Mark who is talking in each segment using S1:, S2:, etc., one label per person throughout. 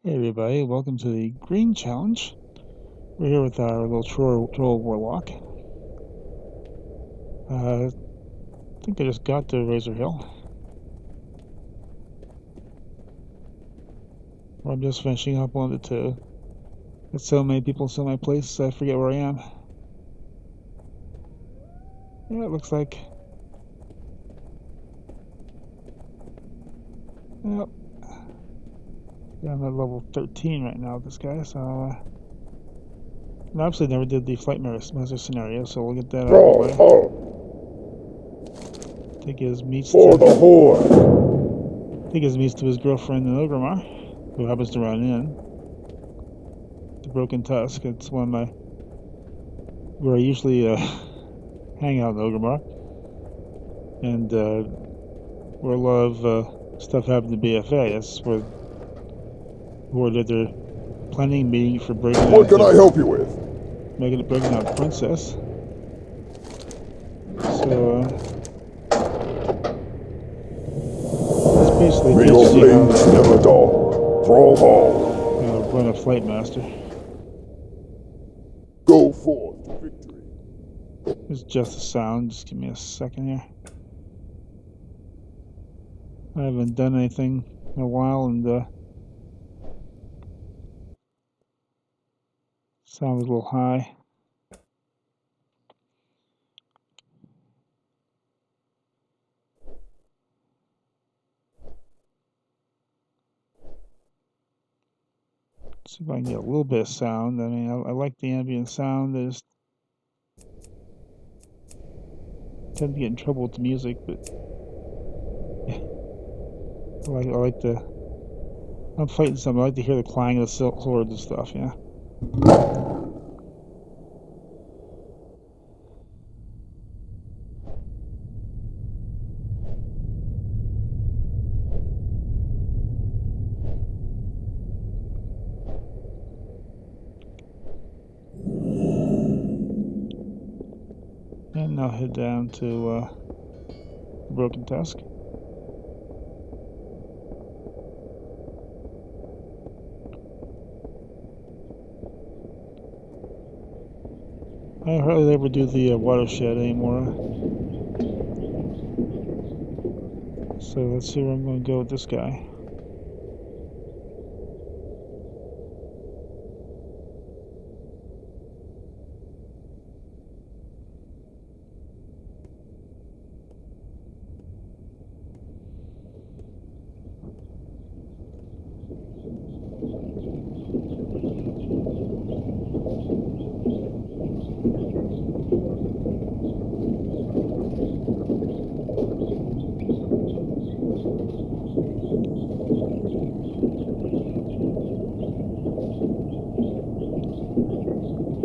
S1: Hey everybody, welcome to the Green Challenge. We're here with our little troll warlock. I think I just got to Razor Hill. I'm just finishing up on it too. It's so many people, so many places, I forget where I am. Yeah, it looks like... Yep. Yeah, I'm at level 13 right now with this guy, so... and I obviously never did the Flight Master scenario, so we'll get that out of the way. I think his meets
S2: For the Horde!
S1: I think his meets to his girlfriend in Orgrimmar, who happens to run in. The Broken Tusk, it's one of my... where I usually hang out in Orgrimmar. And where a lot of stuff happened to BFA. That's where they're planning a meeting for breaking
S2: What
S1: out
S2: can I help you with?
S1: breaking out Princess. So this basically
S2: May your
S1: teaches you how
S2: blades never dull. Brawlhalla.
S1: run a Flight Master.
S2: Go forth to victory.
S1: It's just a sound. Just give me a second here. I haven't done anything in a while, and sound was a little high. See if I can get a little bit of sound. I mean, I like the ambient sound. I just tend to get in trouble with the music, but I like the... I'm fighting something. I like to hear the clang of the swords and stuff, yeah. And now head down to the Broken Tusk. I hardly ever do the watershed anymore. So let's see where I'm going to go with this guy.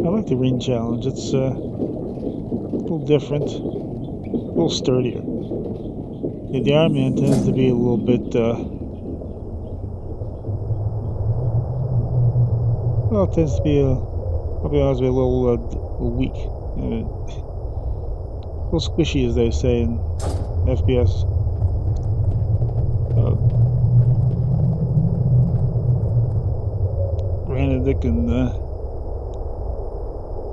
S1: I like the Ring Challenge. It's a little different, a little sturdier. The Iron Man tends to be a little bit, well, it tends to be I'll be honest, a little weak. A little squishy, as they say in FPS. Granted, it can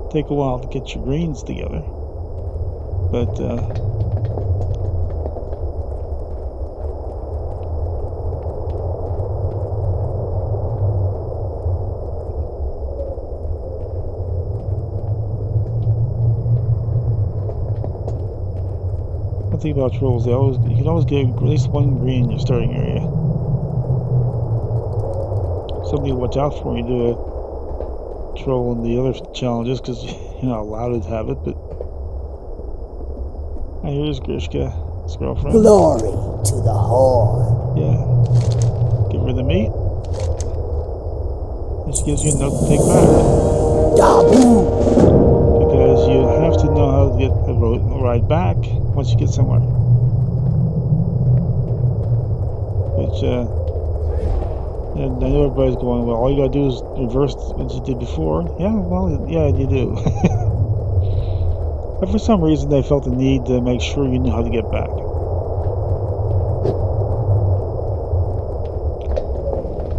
S1: take a while to get your greens together, but one thing about trolls, you can always get at least one green in your starting area. Something to watch out for when you do a troll in the other challenges, because you're not allowed to have it. But here's Grishka, his girlfriend.
S3: Glory to the Horde.
S1: Yeah. Give her the meat. This gives you enough to take back. Because you have to know how to get a ride back once you get somewhere. Which, and I know everybody's going, well, all you gotta do is reverse what you did before. Yeah, well, yeah, you do. But for some reason, they felt the need to make sure you knew how to get back.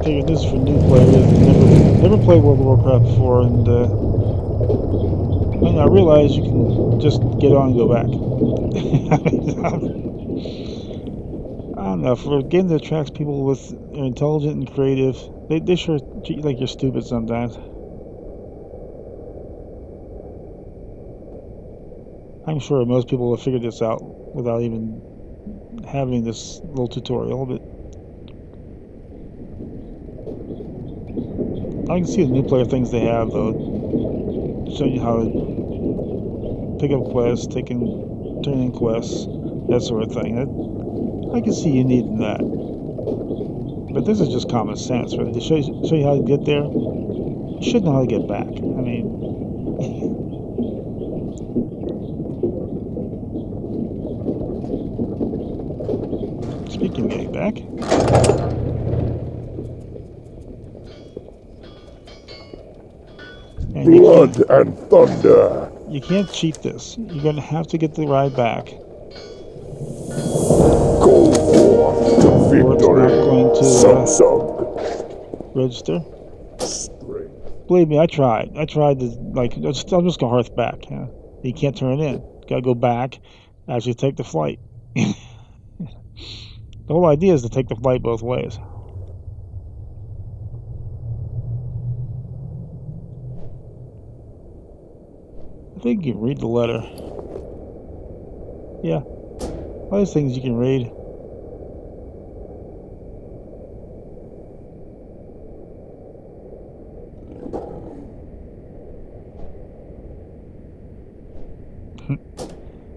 S1: figured this is for new players that never played World of Warcraft before, and I realize you can just get on and go back. I don't know, for a game that attracts people with intelligent and creative, they sure treat you like you're stupid sometimes. I'm sure most people have figured this out without even having this little tutorial, but I can see the new player things they have, though, showing you how to pick up quests, turn in quests, that sort of thing. I can see you needing that. But this is just common sense, really. To show you how to get there, you should know how to get back. I mean, speaking of getting back, and
S2: Blood and thunder.
S1: You can't cheat this. You're going to have to get the ride back.
S2: Go forth to victory.
S1: Or it's not going to register.
S2: Strength.
S1: Believe me, I tried. I tried to, like, I'm just going to hearth back. You can't turn it in. Got to go back, actually take the flight. The whole idea is to take the flight both ways. I think you can read the letter. Yeah. All those things you can read.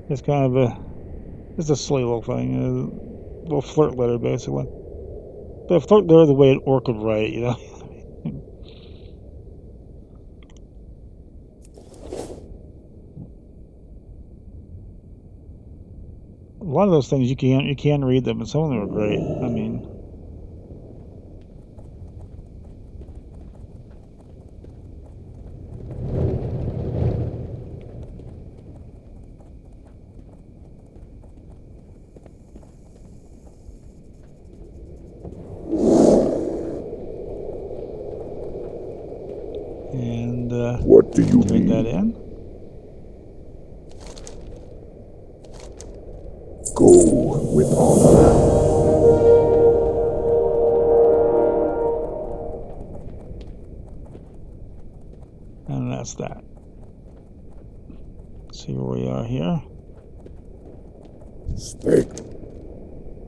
S1: It's kind of it's a silly little thing. A little flirt letter, basically. But a flirt letter the way an orc would write, you know? A lot of those things you can read them, and some of them are great. I mean, and
S2: what do you
S1: turn
S2: mean?
S1: that in.
S2: Go with honor.
S1: And that's that. Let's see where we are here.
S2: Speak.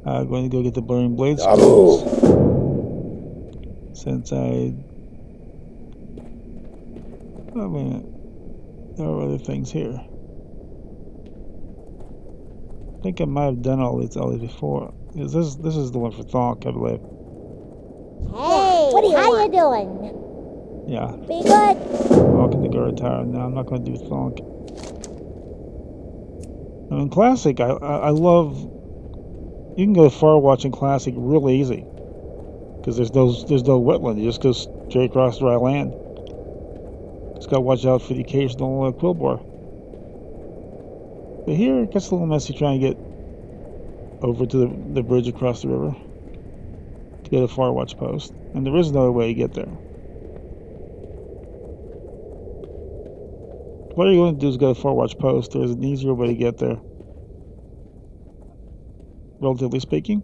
S1: I'm going to go get the Burning Blade
S2: Bravo.
S1: scrolls. Since I... Oh, wait a minute. There are other things here. I think I might have done all these before. This is the one for Thonk, I believe.
S3: Hey, how you doing?
S1: Yeah.
S3: Be good.
S1: Walking the guard tower. No, I'm not going to do Thonk. I mean, Classic, I love... You can go Firewatch in Classic really easy. Because there's no wetland. You just go straight across dry land. Just got to watch out for the occasional Quillboar. But here it gets a little messy trying to get over to the bridge across the river to get a Firewatch post. And there is another way to get there. What you're going to do is go to Firewatch post. There's an easier way to get there. Relatively speaking.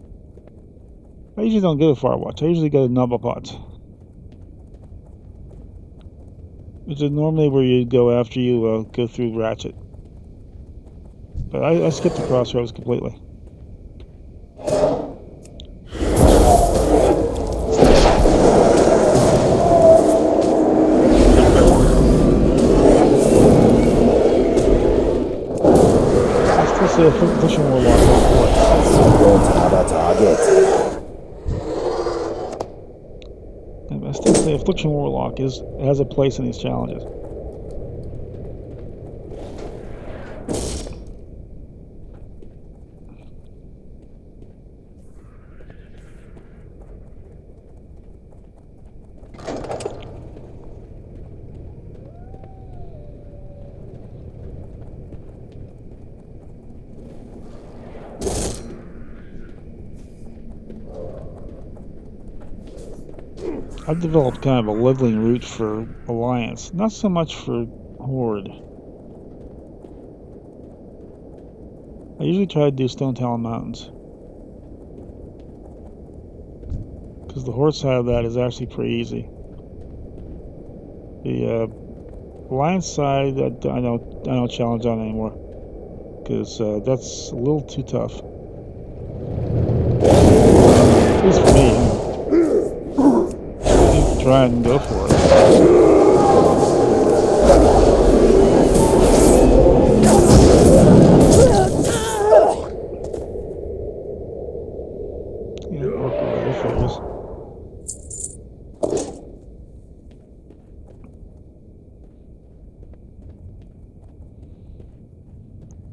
S1: I usually don't go to Firewatch. I usually go to Numblepot, which is normally where you go after you go through Ratchet. But I skipped the crossroads completely. I still say a Fishing Warlock has a place.
S3: Don't have a target.
S1: I still say Affliction Warlock has a place in these challenges. I've developed kind of a leveling route for Alliance, not so much for Horde. I usually try to do Stone Talon Mountains, because the Horde side of that is actually pretty easy. The Alliance side, I don't challenge on anymore, because that's a little too tough. At least for me. You can try and go for it. Yeah, work away, it figures.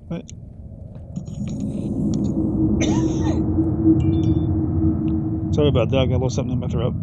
S1: But sorry about that, I got a little something in my throat.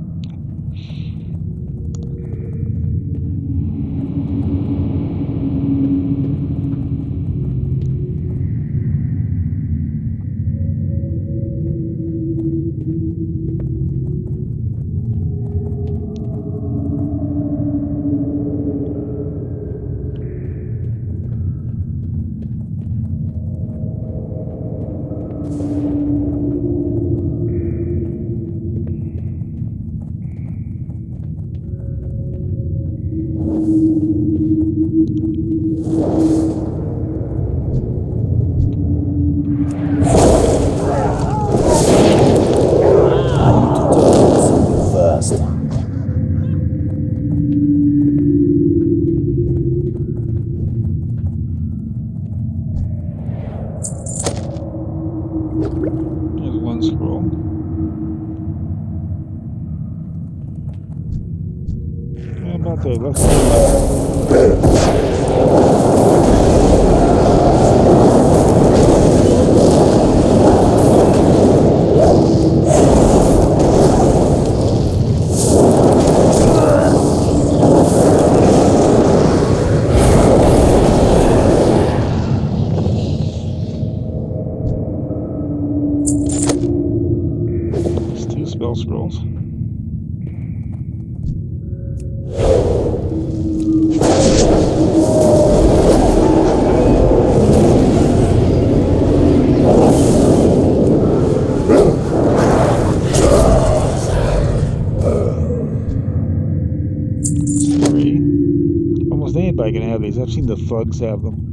S1: There's one scroll. Yeah, about there. Let's see. There's two spell scrolls. Three. Almost anybody can have these. I've seen the thugs have them.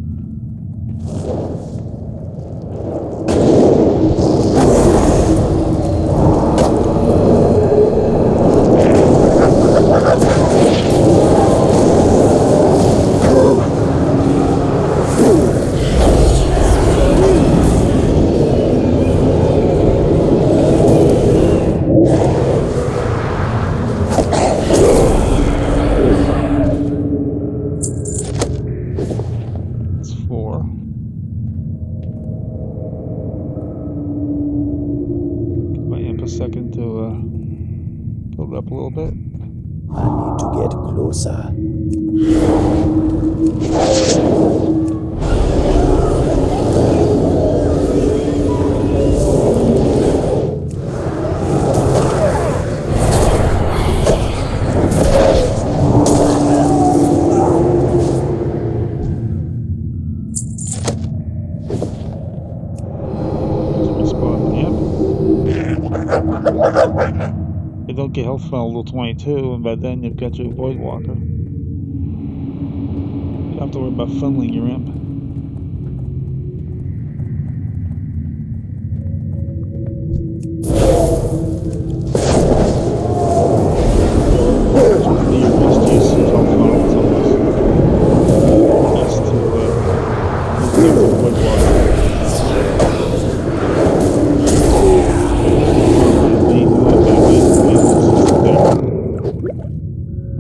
S1: It's four. Give my imp a second to build up a little bit.
S3: I need to get closer.
S1: You don't get health funnel level 22, and by then you've got your Void Walker. You don't have to worry about funneling your imp.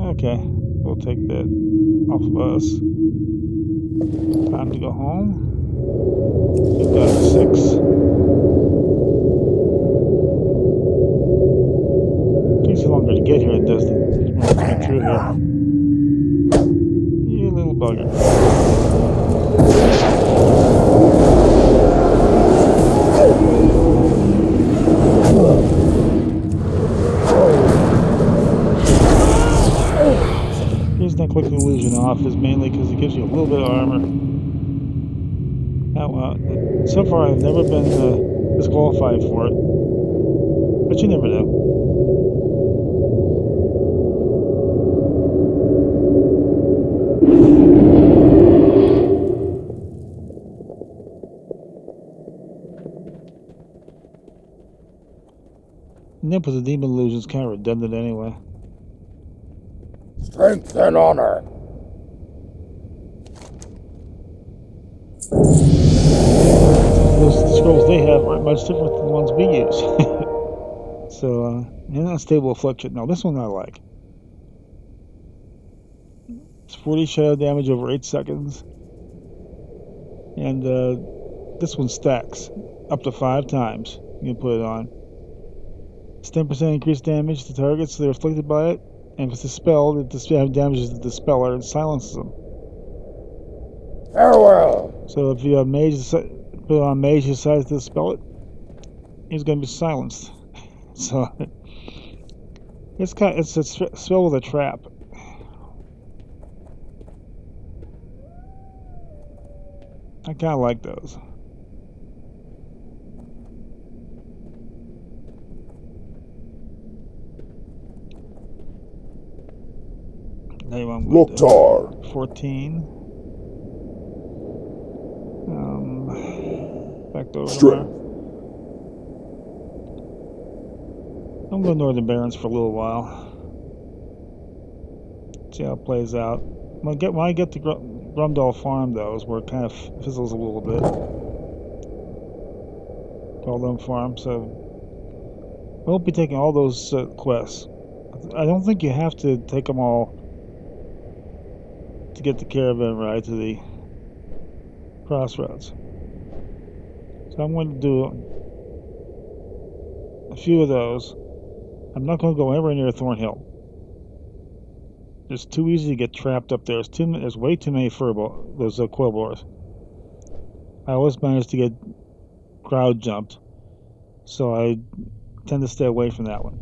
S1: Okay, we'll take that off of us. Time to go home. We've got 6. Takes you longer to get here than it does to get through here. You little bugger. reason I click the illusion off is mainly because it gives you a little bit of armor. Now, so far I've never been disqualified for it, but you never know. Nip with the demon illusion is kind of redundant anyway.
S2: Strength and honor.
S1: Those scrolls they have aren't much different than the ones we use. So, and unstable affliction. Now, this one I like. It's 40 shadow damage over 8 seconds. And this one stacks up to 5 times. You can put it on. It's 10% increased damage to targets that are afflicted by it. And if it's dispelled, it damages the dispeller and silences them.
S2: Farewell.
S1: So if you have mage, put it on mage who decides to dispel it, he's going to be silenced. So it's a spell with a trap. I kind of like those. Anyway, I'm going to
S2: Loktar.
S1: 14. Back over
S2: Strength.
S1: there. I'm going to Northern Barrens for a little while. See how it plays out. When I get to Grumdal Farm, though, is where it kind of fizzles a little bit. Grumdal Farm, so I won't be taking all those quests. I don't think you have to take them all to get the caravan ride to the crossroads. So I'm going to do a few of those. I'm not going to go anywhere near Thornhill. It's too easy to get trapped up there. There's way too many those quillboars. I always manage to get crowd jumped, so I tend to stay away from that one.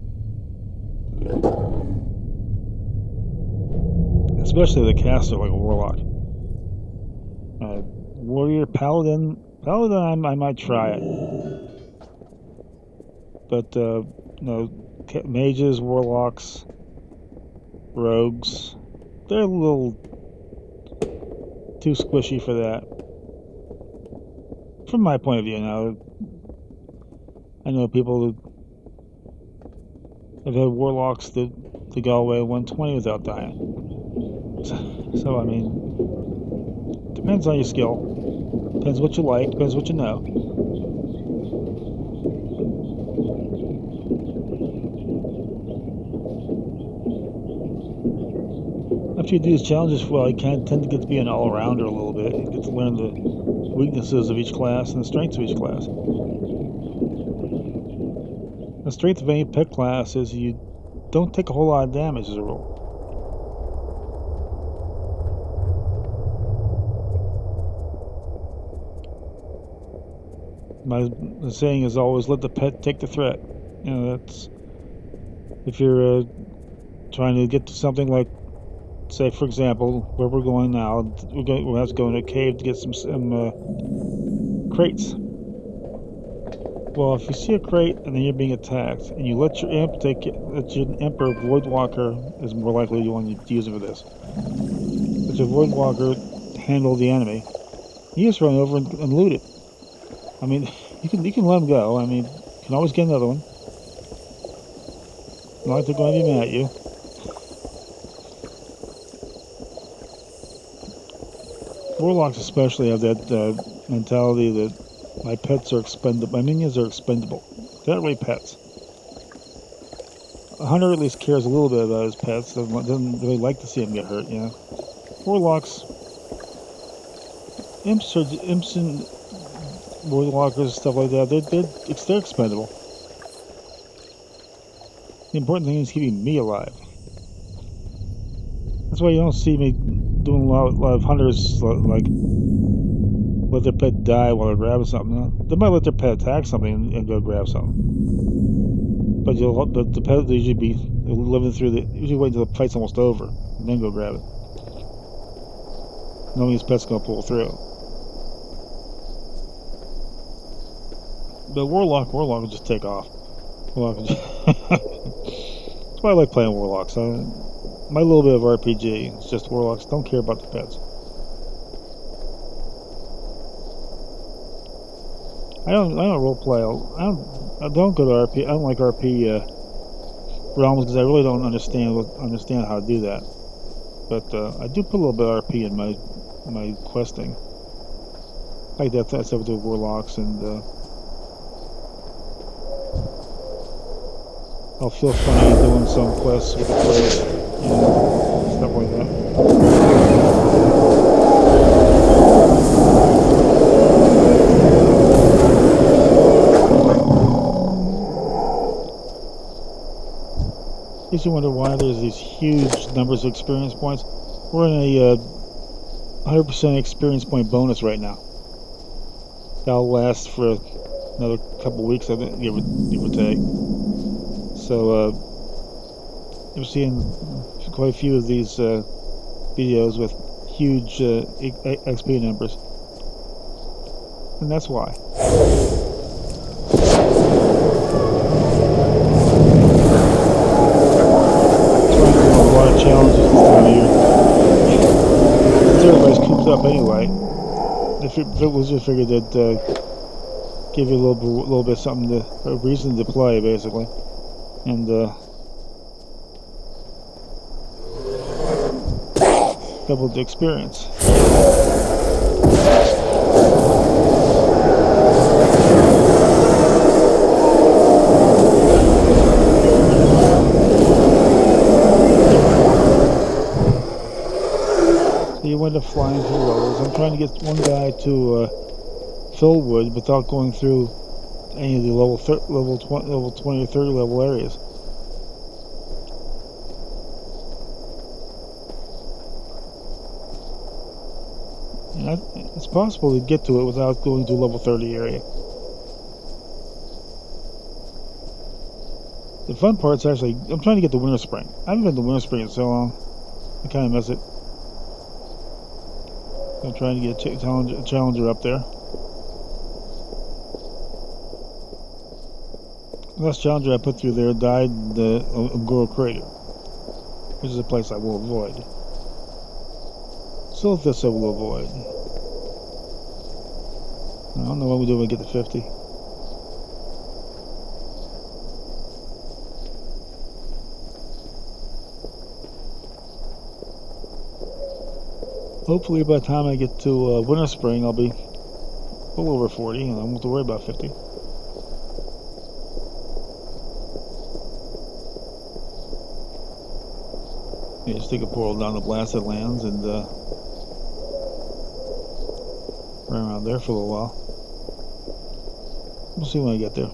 S1: Especially the caster like a warlock. Warrior, paladin, I might try it. But mages, warlocks, rogues, they're a little too squishy for that. From my point of view now, I know people that have had warlocks that go away 120 without dying. So I mean, depends on your skill. Depends what you like, depends what you know. After you do these challenges well, you can tend to get to be an all-rounder a little bit. You get to learn the weaknesses of each class and the strengths of each class. The strength of any pet class is you don't take a whole lot of damage as a rule. My saying is always let the pet take the threat. You know, that's if you're trying to get to something like, say, for example, where we're going now, we'll have to go in a cave to get some crates. Well, if you see a crate and then you're being attacked, and you let your imp take it, let your imp or Voidwalker is more likely you want to use it for this. Let your Voidwalker handle the enemy. You just run over and loot it. I mean, you can let them go. I mean, you can always get another one. Not like they're going to be mad at you. Warlocks especially have that mentality that my pets are expendable. My minions are expendable. They're not really pets. A hunter at least cares a little bit about his pets. Doesn't really like to see them get hurt, you know. Warlocks, imps and warlockers, stuff like that. They're expendable. The important thing is keeping me alive. That's why you don't see me doing a lot of hunters like let their pet die while they're grabbing something. They might let their pet attack something and go grab something. But the pet will usually be living through usually wait until the fight's almost over and then go grab it. knowing his pet's gonna pull through. But Warlock will just take off. Warlock just that's why I like playing Warlocks. My little bit of RPG, it's just Warlocks don't care about the pets. I don't role play. I don't go to RP. I don't like RP realms because I really don't understand how to do that. But I do put a little bit of RP in my questing. Like that's what I do with Warlocks, and I'll feel funny doing some quests with the players, stuff like that. I guess you wonder why there's these huge numbers of experience points. We're in a 100% experience point bonus right now. That'll last for another couple weeks, I think, give or take. So you're seeing quite a few of these videos with huge XP numbers, and that's why. Challenges this time of year. Since everybody's cooped up anyway, if it was just figured that give you a little bit something a reason to play, basically, and double the experience. You wind up flying through levels. I'm trying to get one guy to Fillwood without going through any of the level 20 or 30 level areas. And it's possible to get to it without going to a level 30 area. The fun part's actually, I'm trying to get to Winter Spring. I haven't been to Winter Spring in so long. I kind of miss it. I'm trying to get a challenger up there. The last challenger I put through there died in the Ungoro Crater, which is a place I will avoid. So this I will avoid. I don't know what we do when we get to 50. Hopefully by the time I get to Winter Spring, I'll be a little over 40, and I won't have to worry about 50. Yeah, just take a portal down the Blasted Lands and run around there for a little while. We'll see when I get there.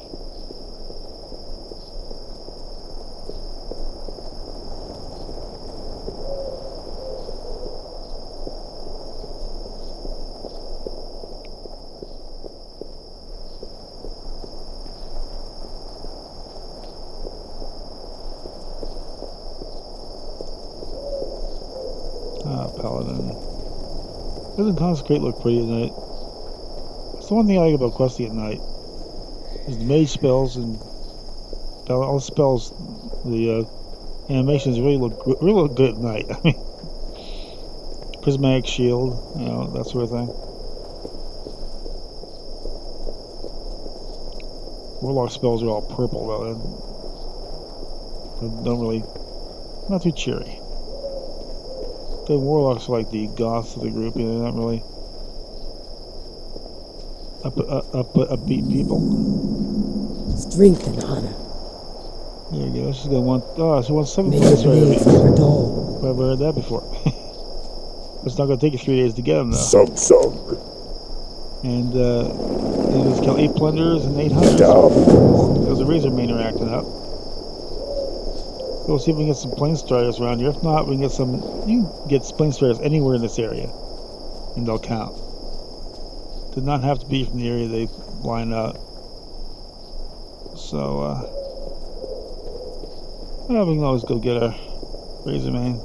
S1: Paladin. Doesn't Consecrate look pretty at night? That's the one thing I like about questing at night. Is the mage spells and all the spells, the animations really look good at night. I mean, prismatic shield, that sort of thing. Warlock spells are all purple though. They don't really, not too cheery. The Warlocks are like the goths of the group. They're not really upbeat people.
S3: Strength and honor.
S1: There you go. She's gonna want. Oh, she wants 7
S3: May
S1: points
S3: your
S1: right
S3: blades
S1: away.
S3: never dull.
S1: I've heard that before. It's not gonna take you 3 days to get them though.
S2: Samsung.
S1: And they just kill 8 plunderers and 8 hunters.
S2: Down.
S1: There's a Razor Main acting up. We'll see if we can get some Plane Striders around here. If not, we can get some. You can get Plane Striders anywhere in this area, and they'll count. Did not have to be from the area they line up. So, we can always go get our Razor Main.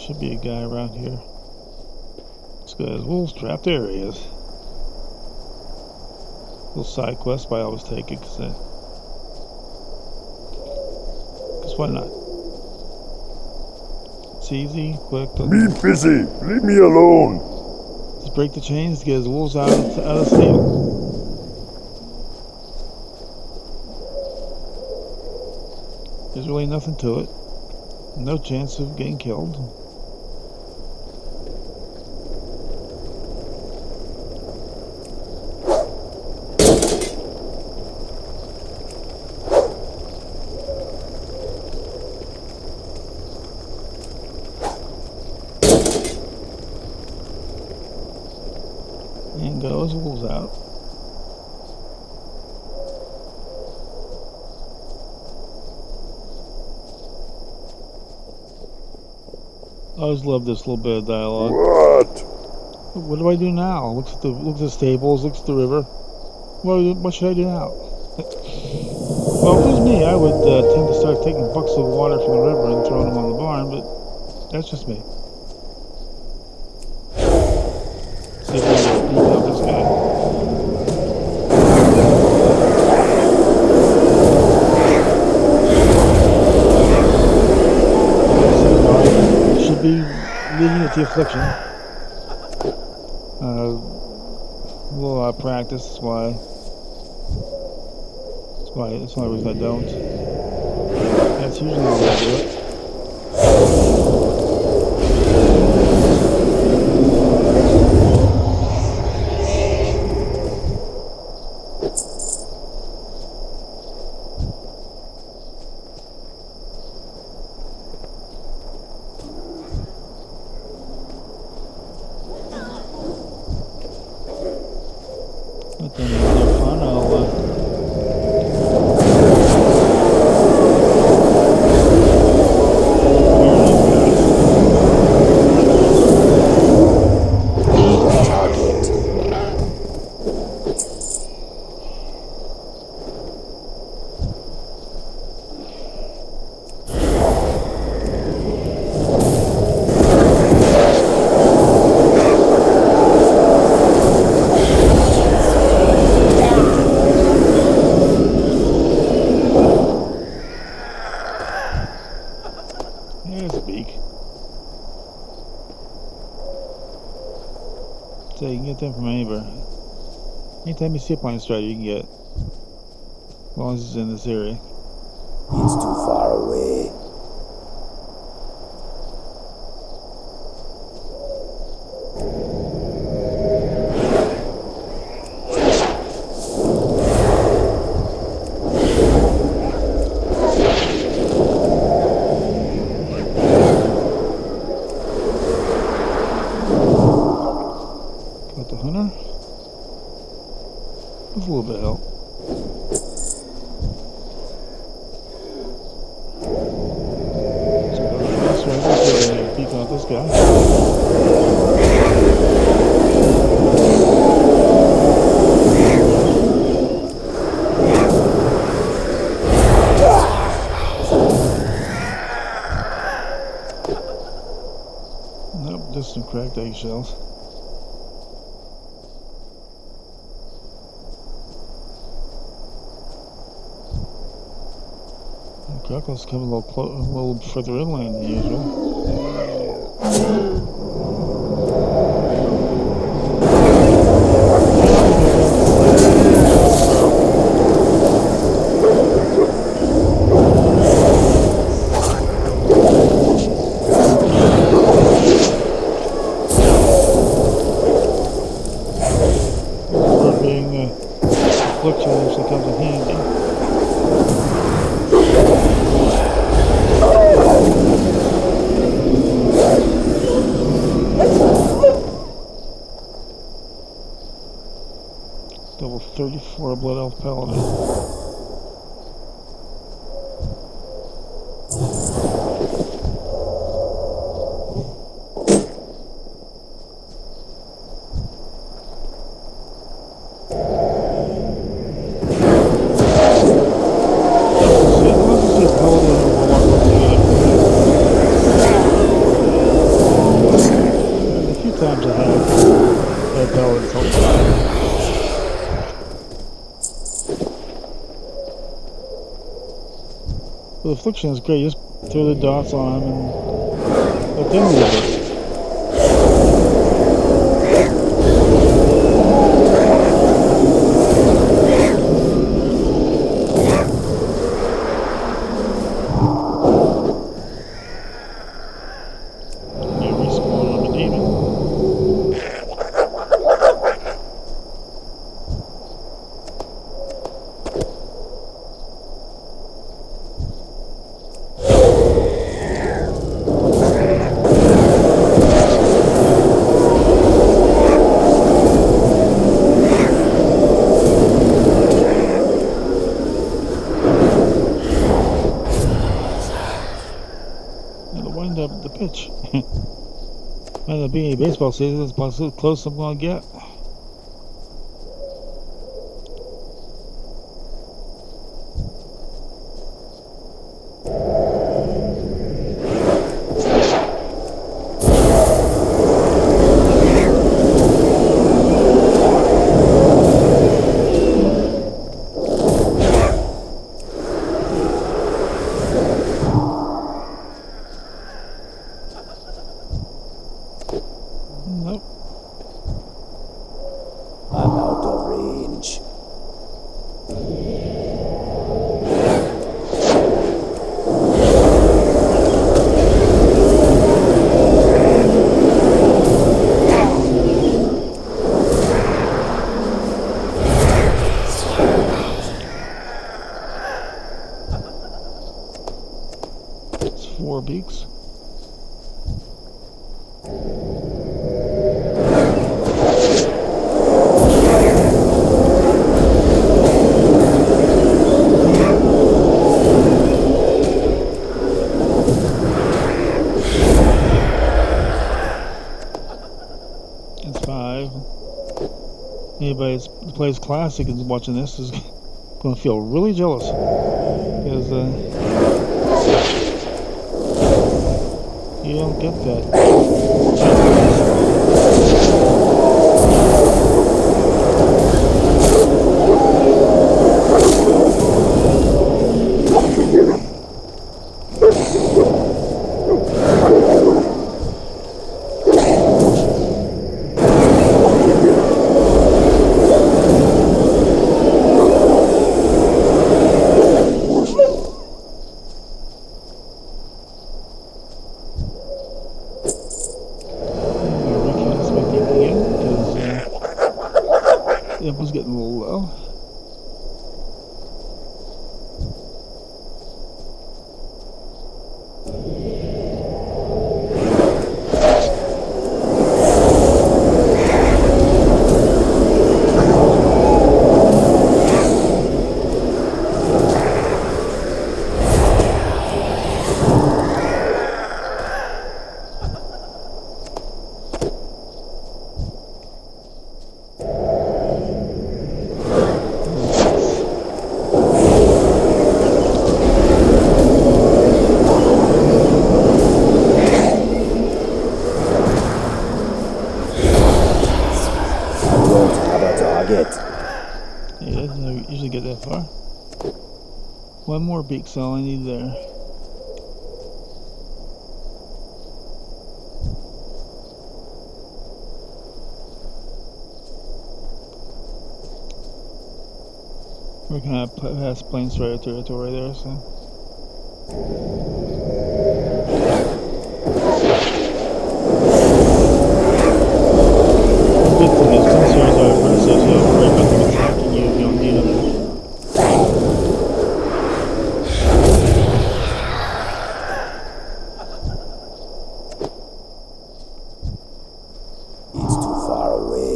S1: should be a guy around here. This guy's wolves trapped. There he is. Little side quest, but I always take it because why not? It's easy, quick.
S2: Me busy. Leave me alone.
S1: Just break the chains to get his wolves out of stable. There's really nothing to it. No chance of getting killed. And goes wolves out. I always love this little bit of dialogue. What do I do now? Looks at the stables, looks at the river. What should I do now? Well, if it was me, I would tend to start taking buckets of water from the river and throwing them on the barn, but that's just me. See if I can beat up this guy. Should be leading it to affliction. A little out of practice, that's why. That's the only reason I don't. That's usually the way I do it. But then when they're fun, I'll there's a beak. So you can get them from anywhere. Anytime you see a pine strider, you can get it. As long as it's in this area.
S3: It's too far away.
S1: Got the hunter. With a little bit of help. So go to the fast riders and beat out this guy. Nope, just some cracked eggshells. Crackles come a little further inland than usual. We're being affliction actually comes in handy. Level 34 Blood Elf Paladin. See, as long as you see a paladin, it will walk up to you. times I have. That balance helped. The affliction is great. You just throw the dots on them and let them move it. You respawn on the demon. Wind up the pitch. Might not be a baseball season, it's about as close as I'm gonna get. Nope.
S3: I'm out of range.
S1: It's 4 beaks. It's 5. Anybody that plays Classic and is watching this is going to feel really jealous because you don't get that. It was getting a little low. Yeah, it doesn't usually get that far. One more beak's all I need there. We're kind of past Plains Rider territory there, so. The good thing is, Plains Riders are aggressive, so you don't worry about them attacking you if you don't need them.
S3: It's too far away.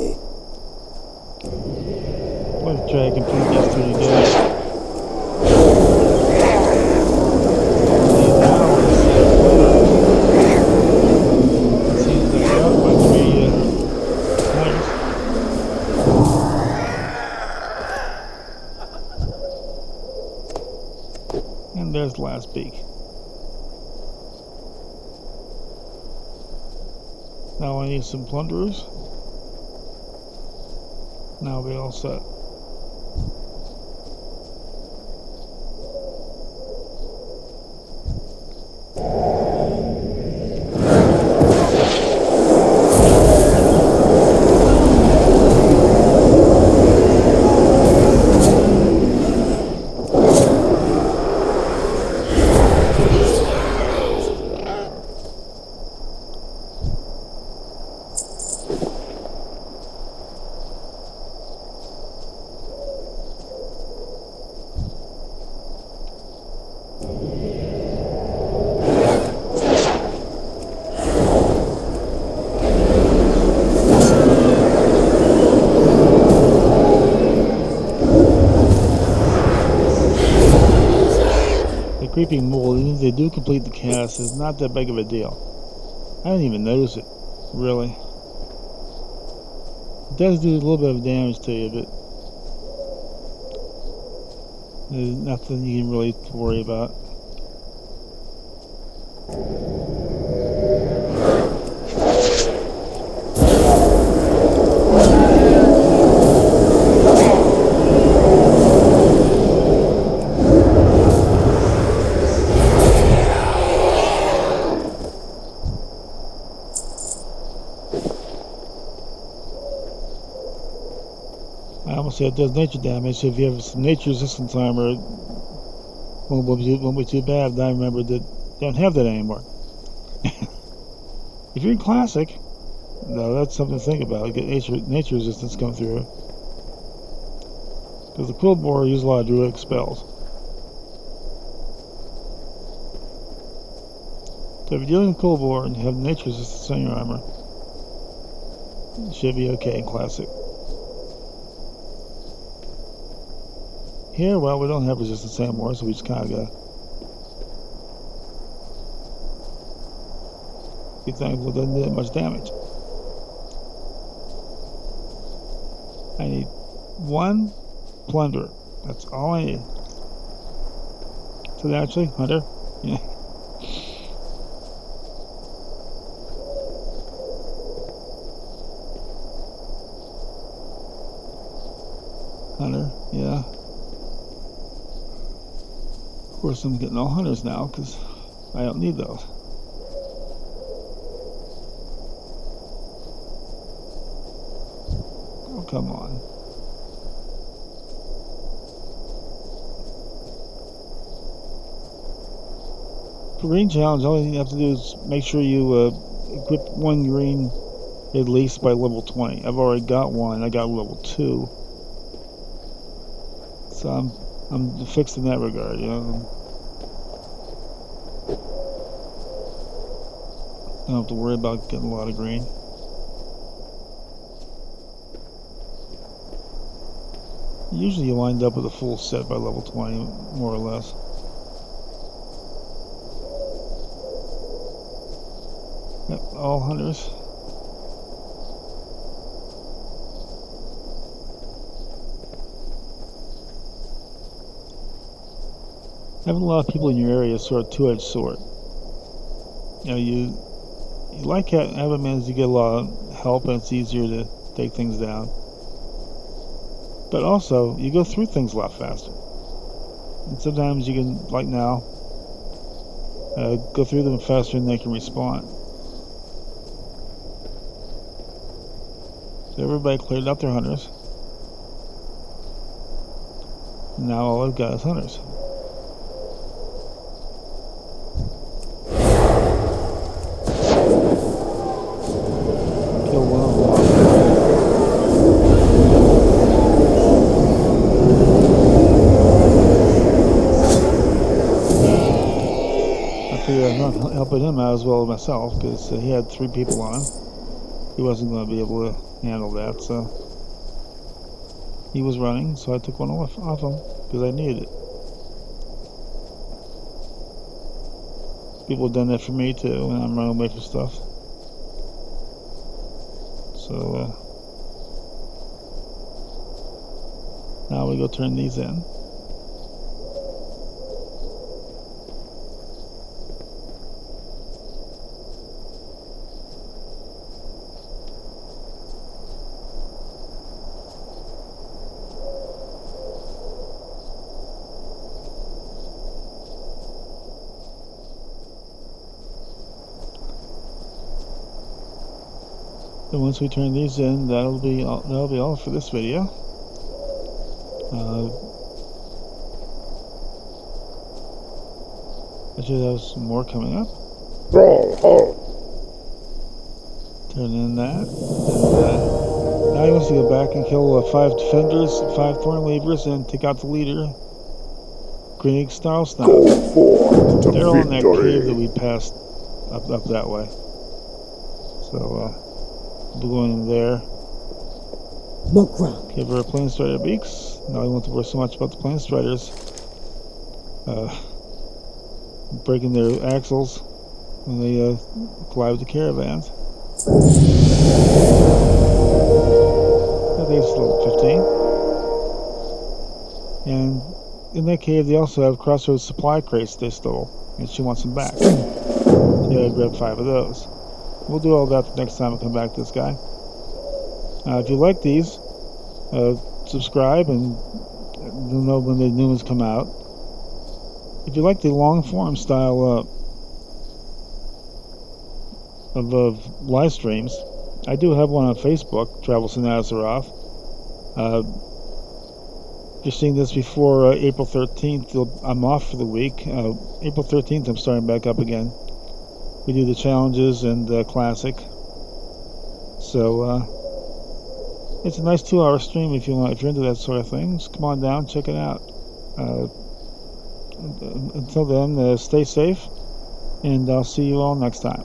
S1: Let's try to complete these two together. And there's the last beak. Now Now I need some plunderers. Now we'll be all set. Creeping mole, even if they do complete the cast, is not that big of a deal. I didn't even notice it, really. It does do a little bit of damage to you, but there's nothing you can really worry about. I almost said it does nature damage, so if you have some nature resistance armor, it won't be too bad. And I remember that don't have that anymore. If you're in Classic, no, that's something to think about. Get nature resistance come through. Because the Quill Borer uses a lot of druidic spells. So if you're dealing with Quill Borer and you have nature resistance on your armor, it should be okay in Classic. Here, well, we don't have resistance anymore, so we just kind of gotta be thankful it doesn't do that much damage. I need one plunderer. That's all I need. So actually, Hunter, yeah. Hunter, yeah. Of course, I'm getting all hunters now because I don't need those. Oh, come on. For green challenge, all you have to do is make sure you equip one green at least by level 20. I've already got one. I got level 2. So I'm fixed in that regard, you know. I don't have to worry about getting a lot of green. Usually you wind up with a full set by level 20, more or less. Yep, all hunters. Having a lot of people in your area is sort of a two-edged sword. You know, you like having men as you get a lot of help and it's easier to take things down. But also, you go through things a lot faster. And sometimes you can, like now, go through them faster than they can respond. So everybody cleared up their hunters. Now all I've got is hunters. Kill one of them. I figured I'm not helping him out as well as myself because he had 3 people on him. He wasn't going to be able to handle that, so he was running, so I took one off him because I needed it. People have done that for me too, and I'm running away from stuff. So now we go turn these in. And once we turn these in, that'll be all for this video. I should have some more coming up. Turn in that. And now he wants to go back and kill 5 defenders, 5 thorn levers, and take out the leader, Grinning Style Snout.
S2: Go for the
S1: They're all in that cave that
S2: victory.
S1: we passed up that way. So we'll be going in there. Give her a Plane Strider beaks. Now I won't worry so much about the Plane Striders breaking their axles when they collide with the caravans. I think it's level 15. And in that cave, they also have Crossroads supply crates they stole, and she wants them back. So I grabbed 5 of those. We'll do all that the next time I come back to this guy. If you like these, subscribe and you'll know when the new ones come out. If you like the long form style of live streams, I do have one on Facebook, Travels in Azeroth. If you're seeing this before April 13th, I'm off for the week. April 13th, I'm starting back up again. We do the challenges and classic. So it's a nice 2-hour stream if you're into that sort of thing. Just come on down, check it out. Until then, stay safe, and I'll see you all next time.